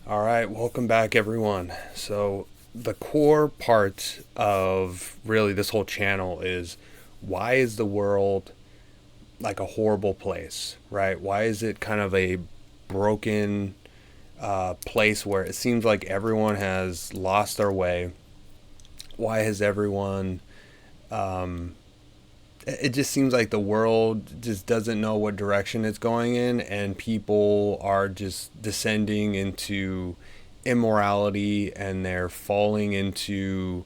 All right, welcome back, everyone. So, the core part of really this whole channel is why is the world like a horrible place, right? Why is it kind of a broken place where it seems like everyone has lost their way? Why has everyone it just seems like the world just doesn't know what direction it's going in, and people are just descending into immorality and they're falling into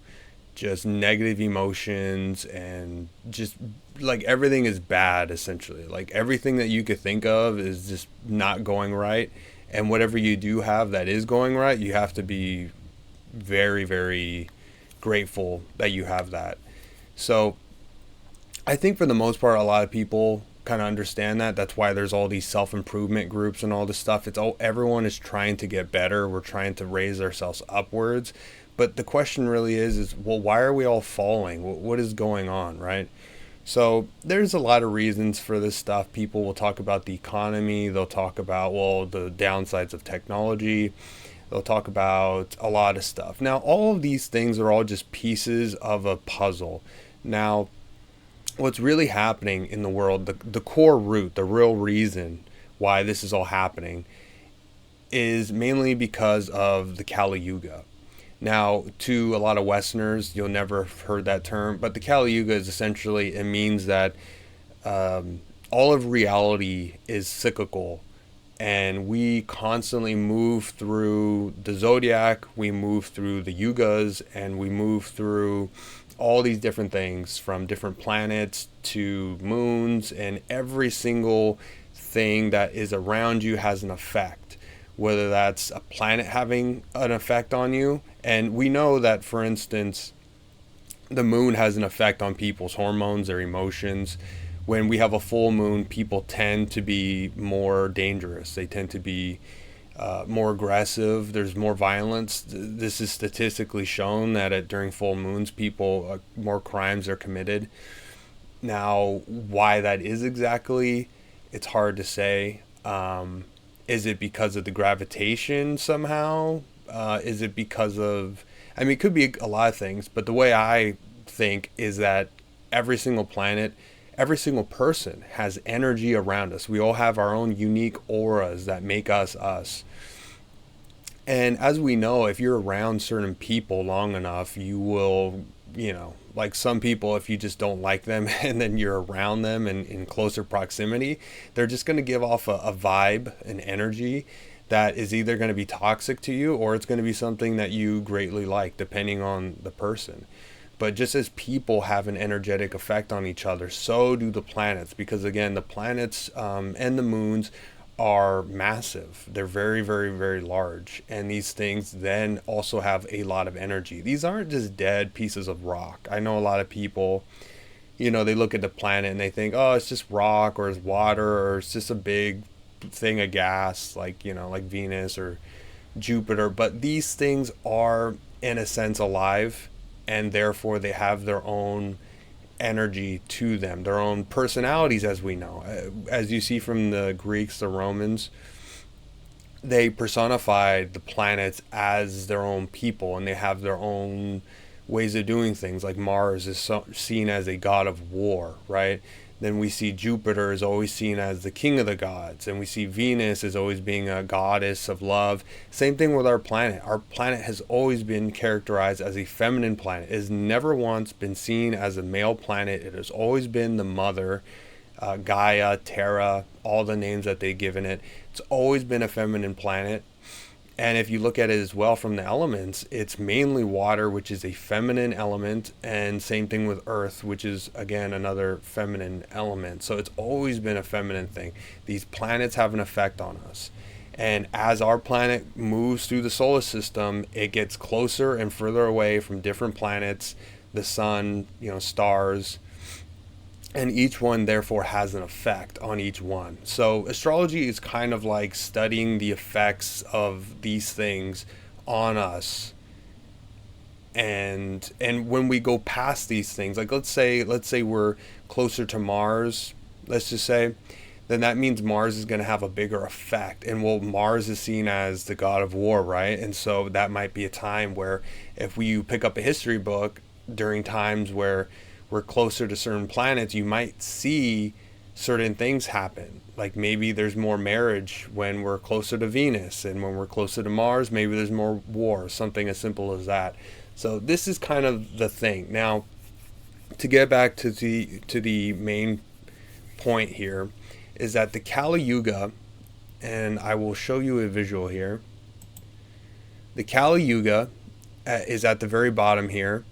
just negative emotions, and just like everything is bad essentially. Like everything that you could think of is just not going right, and whatever you do have that is going right, you have to be very, very grateful that you have that. So I think for the most part, a lot of people kind of understand that. That's why there's all these self improvement groups and all this stuff. It's all everyone is trying to get better. We're trying to raise ourselves upwards. But the question really is well, why are we all falling? What is going on, right? So there's a lot of reasons for this stuff. People will talk about the economy. They'll talk about, well, the downsides of technology. They'll talk about a lot of stuff. Now, all of these things are all just pieces of a puzzle. Now, what's really happening in the world, the core root, the real reason why this is all happening is mainly because of the Kali Yuga. Now, to a lot of Westerners, you'll never have heard that term, but the Kali Yuga is essentially, it means that all of reality is cyclical, and we constantly move through the zodiac, we move through the yugas, and we move through all these different things from different planets to moons, and every single thing that is around you has an effect, whether that's a planet having an effect on you. And we know that, for instance, the moon has an effect on people's hormones, their emotions. When we have a full moon, people tend to be more dangerous. They tend to be more aggressive. There's more violence. This is statistically shown that during full moons, people more crimes are committed. Now, why that is exactly, it's hard to say. Is it because of the gravitation somehow? Is it because of? I mean, it could be a lot of things, but the way I think is that every single planet, every single person has energy around us. We all have our own unique auras that make us us. And as we know, if you're around certain people long enough, you will, like some people, if you just don't like them and then you're around them and in closer proximity, they're just going to give off a vibe, an energy that is either going to be toxic to you or it's going to be something that you greatly like, depending on the person. But just as people have an energetic effect on each other, so do the planets. Because again, the planets and the moons are massive. They're very, very, very large. And these things then also have a lot of energy. These aren't just dead pieces of rock. I know a lot of people, they look at the planet and they think, oh, it's just rock or it's water or it's just a big thing of gas, like, like Venus or Jupiter. But these things are, in a sense, alive, and therefore they have their own energy to them, their own personalities, as we know. As you see from the Greeks, the Romans, they personified the planets as their own people, and they have their own ways of doing things. Like Mars is seen as a god of war, right? Then we see Jupiter is always seen as the king of the gods, and we see Venus as always being a goddess of love. Same thing with our planet. Our planet has always been characterized as a feminine planet. It has never once been seen as a male planet. It has always been the mother, Gaia, Terra, all the names that they've given it. It's always been a feminine planet. And if you look at it as well from the elements, it's mainly water, which is a feminine element, and same thing with earth, which is, again, another feminine element. So it's always been a feminine thing. These planets have an effect on us. And as our planet moves through the solar system, it gets closer and further away from different planets, the sun, stars, and each one therefore has an effect on each one. So astrology is kind of like studying the effects of these things on us. And when we go past these things, like let's say we're closer to Mars, let's just say, then that means Mars is going to have a bigger effect. And well, Mars is seen as the god of war, right? And so that might be a time where if you pick up a history book during times where we're closer to certain planets, you might see certain things happen. Like maybe there's more marriage when we're closer to Venus, and when we're closer to Mars, maybe there's more war, something as simple as that. So this is kind of the thing. Now, to get back to the main point here, is that the Kali Yuga, and I will show you a visual here. The Kali Yuga is at the very bottom here,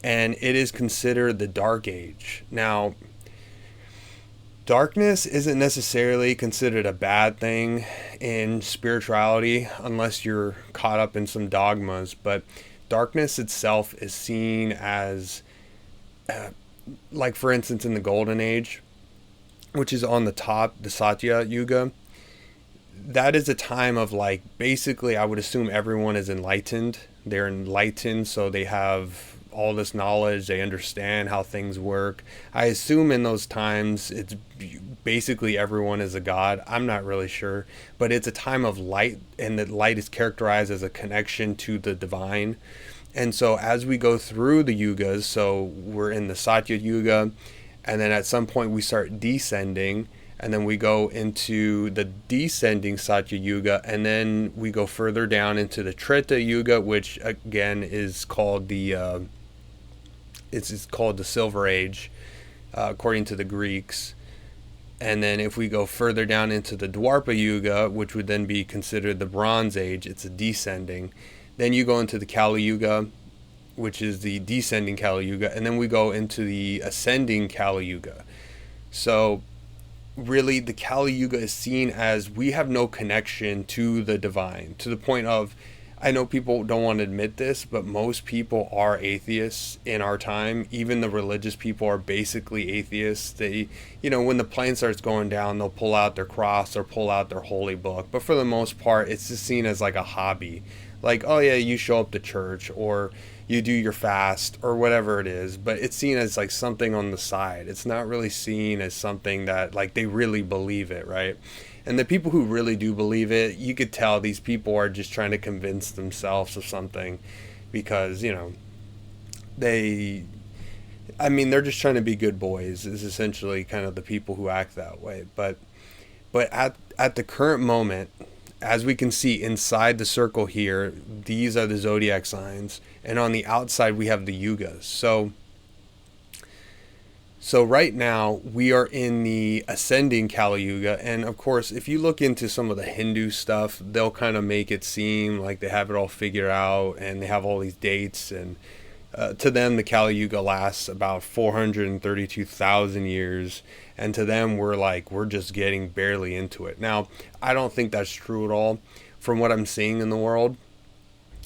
and it is considered the Dark Age. Now, darkness isn't necessarily considered a bad thing in spirituality unless you're caught up in some dogmas, but darkness itself is seen as, like for instance, in the Golden Age, which is on the top, the Satya Yuga, that is a time of like, basically, I would assume everyone is enlightened. They're enlightened, so they have all this knowledge, they understand how things work. I assume in those times, it's basically everyone is a god. I'm not really sure, but it's a time of light, and the light is characterized as a connection to the divine. And so as we go through the yugas, so we're in the Satya Yuga, and then at some point we start descending, and then we go into the descending Satya Yuga, and then we go further down into the Treta Yuga, which again is called the it's called the Silver Age, according to the Greeks. And then if we go further down into the Dwapara Yuga, which would then be considered the Bronze Age, it's a descending. Then you go into the Kali Yuga, which is the descending Kali Yuga, and then we go into the ascending Kali Yuga. So really, the Kali Yuga is seen as we have no connection to the divine, to the point of, I know people don't want to admit this, but most people are atheists in our time. Even the religious people are basically atheists. They, when the plane starts going down, they'll pull out their cross or pull out their holy book. But for the most part, it's just seen as like a hobby. Like, oh yeah, you show up to church, or you do your fast, or whatever it is. But it's seen as like something on the side. It's not really seen as something that like they really believe it, right? And the people who really do believe it, you could tell these people are just trying to convince themselves of something, because, they're just trying to be good boys, is essentially kind of the people who act that way. But at the current moment, as we can see inside the circle here, these are the zodiac signs, and on the outside we have the yugas. So right now we are in the ascending Kali Yuga, and of course if you look into some of the Hindu stuff, they'll kind of make it seem like they have it all figured out and they have all these dates, and to them the Kali Yuga lasts about 432,000 years, and to them we're just getting barely into it. Now, I don't think that's true at all. From what I'm seeing in the world,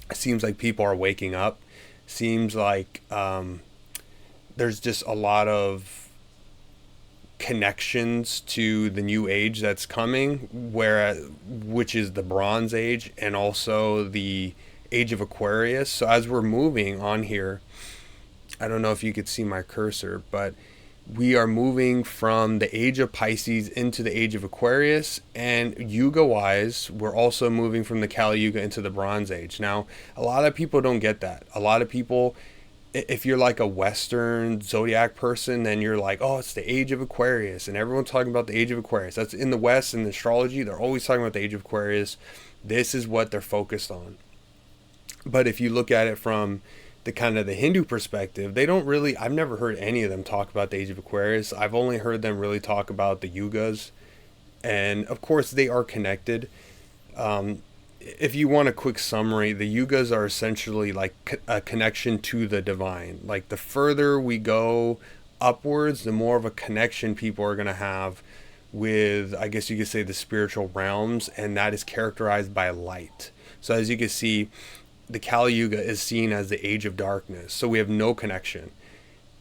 it seems like people are waking up. Seems like there's just a lot of connections to the new age that's coming, which is the Bronze Age and also the Age of Aquarius. So as we're moving on here, I don't know if you could see my cursor, but we are moving from the Age of Pisces into the Age of Aquarius, and Yuga-wise, we're also moving from the Kali Yuga into the Bronze Age. Now, a lot of people don't get that. A lot of people, if you're like a Western zodiac person, then you're like, oh, it's the Age of Aquarius, and everyone's talking about the Age of Aquarius. That's in the West, in astrology, they're always talking about the Age of Aquarius. This is what they're focused on. But if you look at it from the kind of the Hindu perspective, they don't really, I've never heard any of them talk about the Age of Aquarius. I've only heard them really talk about the yugas, and of course they are connected. If you want a quick summary, the yugas are essentially like a connection to the divine. Like the further we go upwards, the more of a connection people are going to have with, I guess you could say, the spiritual realms, and that is characterized by light. So as you can see, the Kali Yuga is seen as the age of darkness. So we have no connection.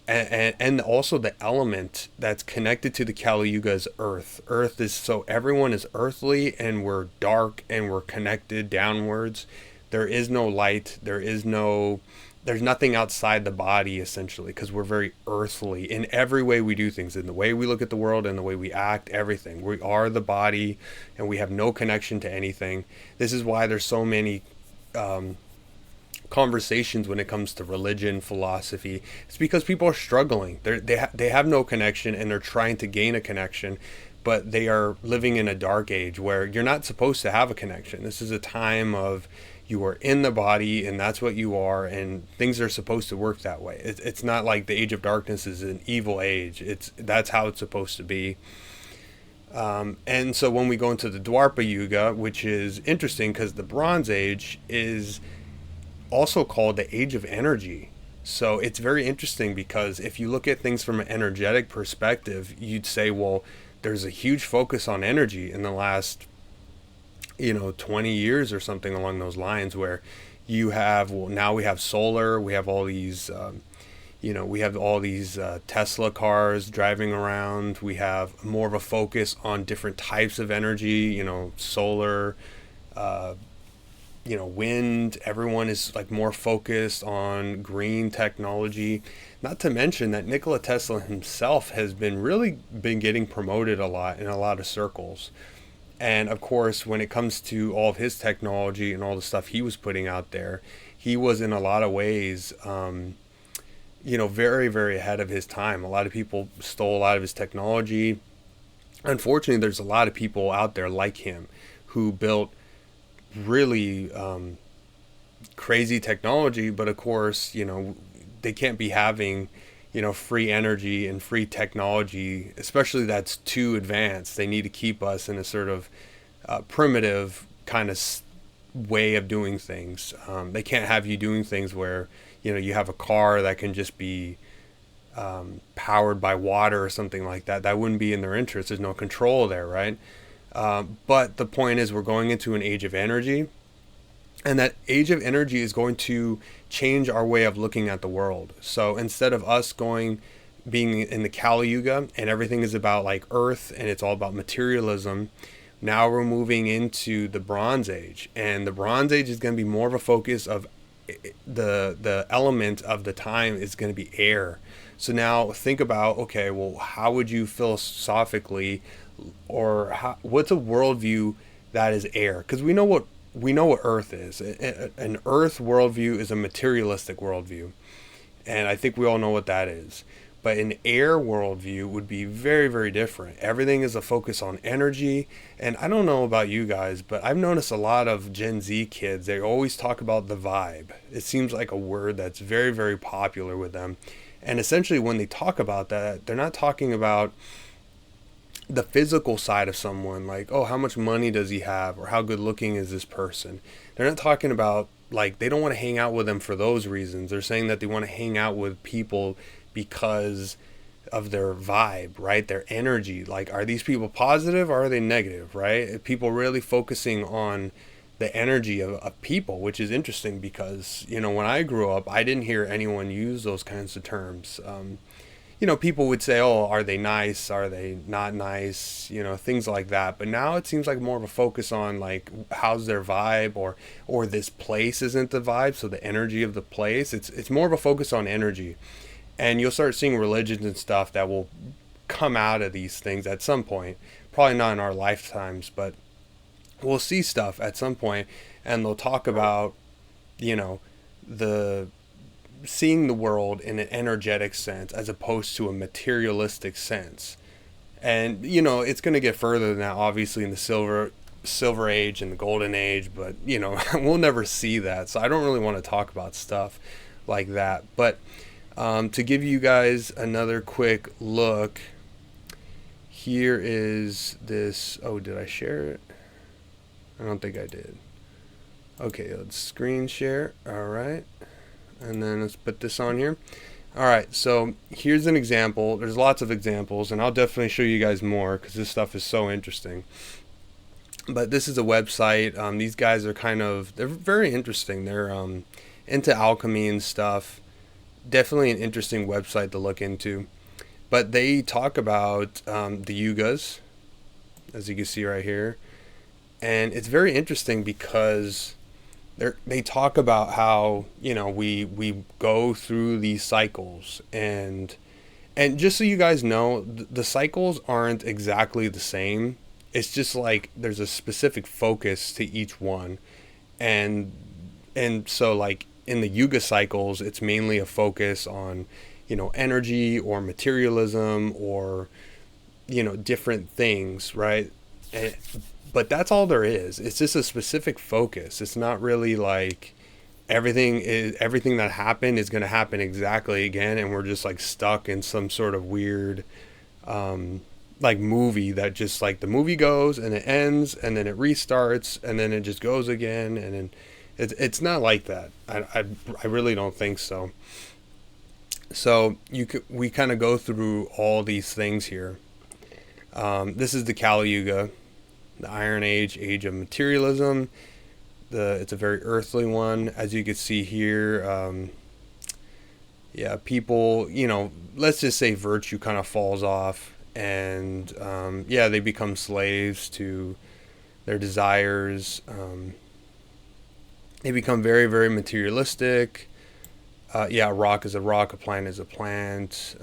And also the element that's connected to the Kali Yuga is earth. Earth is, so everyone is earthly, and we're dark, and we're connected downwards. There is no light. There is no there's nothing outside the body, essentially, because we're very earthly in every way we do things, in the way we look at the world and the way we act, everything. We are the body, and we have no connection to anything. This is why there's so many conversations when it comes to religion, philosophy. It's because people are struggling. They have no connection, and they're trying to gain a connection, but they are living in a dark age where you're not supposed to have a connection. This is a time of, you are in the body, and that's what you are, and things are supposed to work that way. It's not like the age of darkness is an evil age. That's how it's supposed to be. And so when we go into the Dwapara Yuga, which is interesting because the Bronze Age is also called the Age of Energy. So it's very interesting because if you look at things from an energetic perspective, you'd say, well, there's a huge focus on energy in the last 20 years or something along those lines, where you have, well, now we have solar, we have all these Tesla cars driving around. We have more of a focus on different types of energy, solar, wind. Everyone is like more focused on green technology. Not to mention that Nikola Tesla himself has been getting promoted a lot in a lot of circles. And of course, when it comes to all of his technology and all the stuff he was putting out there, he was in a lot of ways, very, very ahead of his time. A lot of people stole a lot of his technology. Unfortunately, there's a lot of people out there like him who built really crazy technology, but of course, they can't be having, free energy and free technology, especially that's too advanced. They need to keep us in a sort of primitive kind of way of doing things. They can't have you doing things where, you have a car that can just be powered by water or something like that. That wouldn't be in their interest. There's no control there, right? But the point is, we're going into an age of energy, and that age of energy is going to change our way of looking at the world. So instead of us being in the Kali Yuga and everything is about like earth and it's all about materialism, now we're moving into the Bronze Age, and the Bronze Age is going to be more of a focus of the element of the time is going to be air. So now think about, okay, well, how would you philosophically, or what's a worldview that is air? Because we know what Earth is. An Earth worldview is a materialistic worldview, and I think we all know what that is. But an air worldview would be very, very different. Everything is a focus on energy. And I don't know about you guys, but I've noticed a lot of Gen Z kids, they always talk about the vibe. It seems like a word that's very, very popular with them. And essentially when they talk about that, they're not talking about the physical side of someone, like, oh, how much money does he have, or how good looking is this person. They're not talking about, like, they don't want to hang out with them for those reasons. They're saying that they want to hang out with people because of their vibe, right? Their energy. Like, are these people positive or are they negative, right? People really focusing on the energy of people, which is interesting because, when I grew up, I didn't hear anyone use those kinds of terms. People would say, oh, are they nice? Are they not nice? Things like that. But now it seems like more of a focus on, like, how's their vibe, or this place isn't the vibe, so the energy of the place. It's more of a focus on energy. And you'll start seeing religions and stuff that will come out of these things at some point. Probably not in our lifetimes, but we'll see stuff at some point, and they'll talk about, the seeing the world in an energetic sense as opposed to a materialistic sense. And it's going to get further than that, obviously, in the silver age and the golden age, but we'll never see that, so I don't really want to talk about stuff like that. But to give you guys another quick look, here is this. Oh, did I share it? I don't think I did. Okay, let's screen share. All right. And then let's put this on here. All right, so here's an example. There's lots of examples, and I'll definitely show you guys more because this stuff is so interesting. But this is a website. These guys are they're very interesting. They're into alchemy and stuff. Definitely an interesting website to look into. But they talk about the yugas, as you can see right here. And it's very interesting because they talk about how, we go through these cycles, and just so you guys know, the cycles aren't exactly the same. It's just like there's a specific focus to each one. And and so, like, in the Yuga cycles, it's mainly a focus on, energy or materialism, or, different things, right? And, but that's all there is. It's just a specific focus. It's not really like everything that happened is going to happen exactly again, and we're just like stuck in some sort of weird, like, movie that just, like, the movie goes and it ends and then it restarts and then it just goes again, and then it's not like that. I really don't think so. So we kind of go through all these things here. This is the Kali Yuga, the Iron Age, age of materialism. It's a very earthly one, as you can see here. Yeah, people, let's just say virtue kind of falls off, and yeah, they become slaves to their desires. They become very, very materialistic. Yeah, a rock is a rock, a plant is a plant.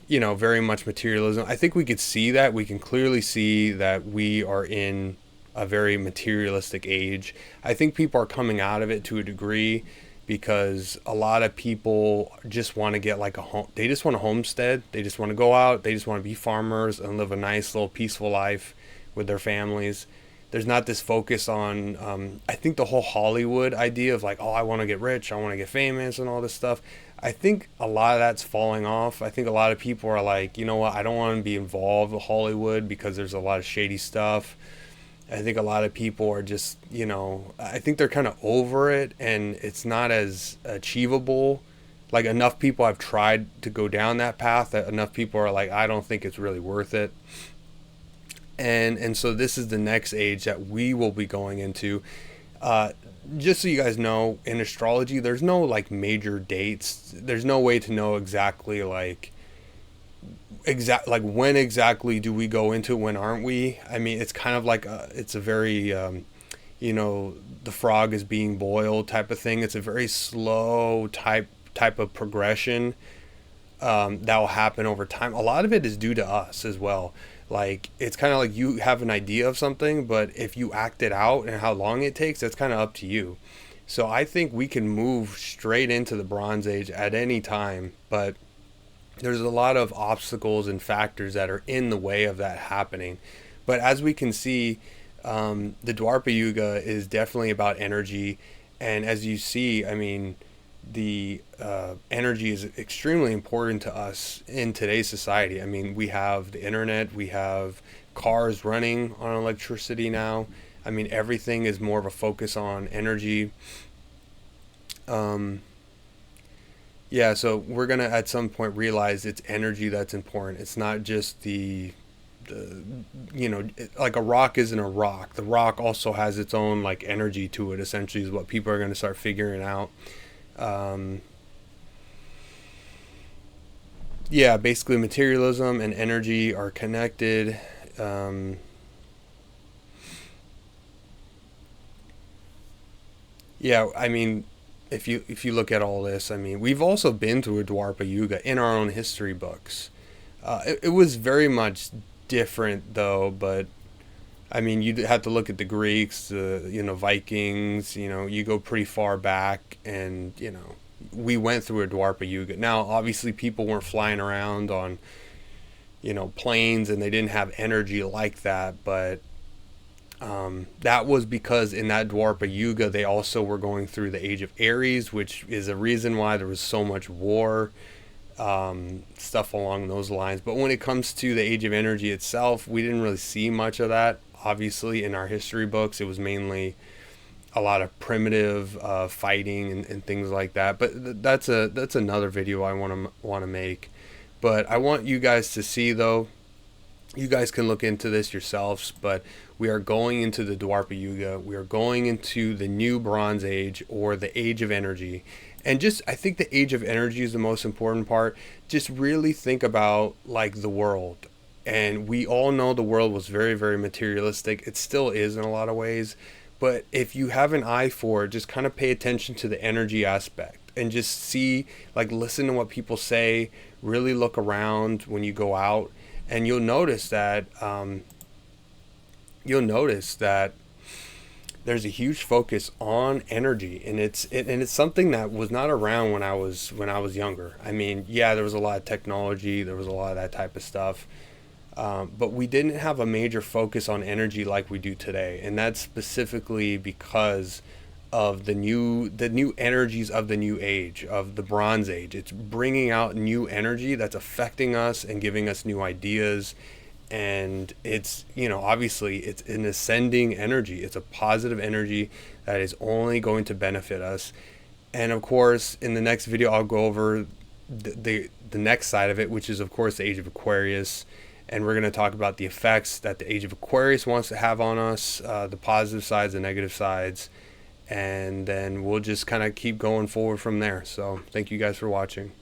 Very much materialism. I think we could see that. We can clearly see that we are in a very materialistic age. I think people are coming out of it to a degree, because a lot of people just want to get like a home. They just want a homestead. They just want to go out. They just want to be farmers and live a nice little peaceful life with their families. There's not this focus on, I think, the whole Hollywood idea of like, oh, I want to get rich, I want to get famous and all this stuff. I think a lot of that's falling off. I think a lot of people are like, you know what, I don't want to be involved with Hollywood because there's a lot of shady stuff. I think a lot of people are just, I think they're kind of over it, and it's not as achievable. Like, enough people have tried to go down that path that enough people are like, I don't think it's really worth it. And so this is the next age that we will be going into. Just so you guys know, in astrology, there's no like major dates. There's no way to know exactly like when exactly do we go into, when aren't we. I mean, it's kind of like it's a very the frog is being boiled type of thing. It's a very slow type of progression, that will happen over time. A lot of it is due to us as well. Like, it's kind of like you have an idea of something, but if you act it out and how long it takes, that's kind of up to you. So I think we can move straight into the Bronze Age at any time, but there's a lot of obstacles and factors that are in the way of that happening. But as we can see, the Dwapara Yuga is definitely about energy. And as you see, I mean, the energy is extremely important to us in today's society. I mean, we have the internet, we have cars running on electricity now. I mean, everything is more of a focus on energy. Yeah, so we're gonna at some point realize it's energy that's important. It's not just the like, a rock isn't a rock. The rock also has its own like energy to it. Essentially, is what people are gonna start figuring out. Um, yeah, basically materialism and energy are connected. Um, yeah, I mean, if you look at all this, I mean, we've also been through a Dwapara Yuga in our own history books. It was very much different though, but I mean, you'd have to look at the Greeks, the Vikings. You go pretty far back, and we went through a Dwapara Yuga. Now, obviously, people weren't flying around on planes, and they didn't have energy like that. But that was because in that Dwapara Yuga, they also were going through the Age of Aries, which is a reason why there was so much war, stuff along those lines. But when it comes to the Age of Energy itself, we didn't really see much of that. Obviously, in our history books, it was mainly a lot of primitive fighting and things like that. But that's another video I want to make. But I want you guys to see, though. You guys can look into this yourselves, but we are going into the Dwapara Yuga. We are going into the new Bronze Age, or the Age of Energy. And I think the Age of Energy is the most important part. Just really think about like the world. And we all know the world was very, very materialistic. It still is in a lot of ways. But if you have an eye for it, just kind of pay attention to the energy aspect and just see, like, listen to what people say, really look around when you go out, and you'll notice that there's a huge focus on energy, and it's something that was not around when I was younger. I mean, yeah, there was a lot of technology, there was a lot of that type of stuff, but we didn't have a major focus on energy like we do today, and that's specifically because of the new energies of the new age, of the Bronze Age. It's bringing out new energy that's affecting us and giving us new ideas, and it's, obviously it's an ascending energy. It's a positive energy that is only going to benefit us. And of course, in the next video, I'll go over the next side of it, which is of course the Age of Aquarius, and we're going to talk about the effects that the Age of Aquarius wants to have on us, the positive sides, the negative sides, and then we'll just kind of keep going forward from there. So thank you guys for watching.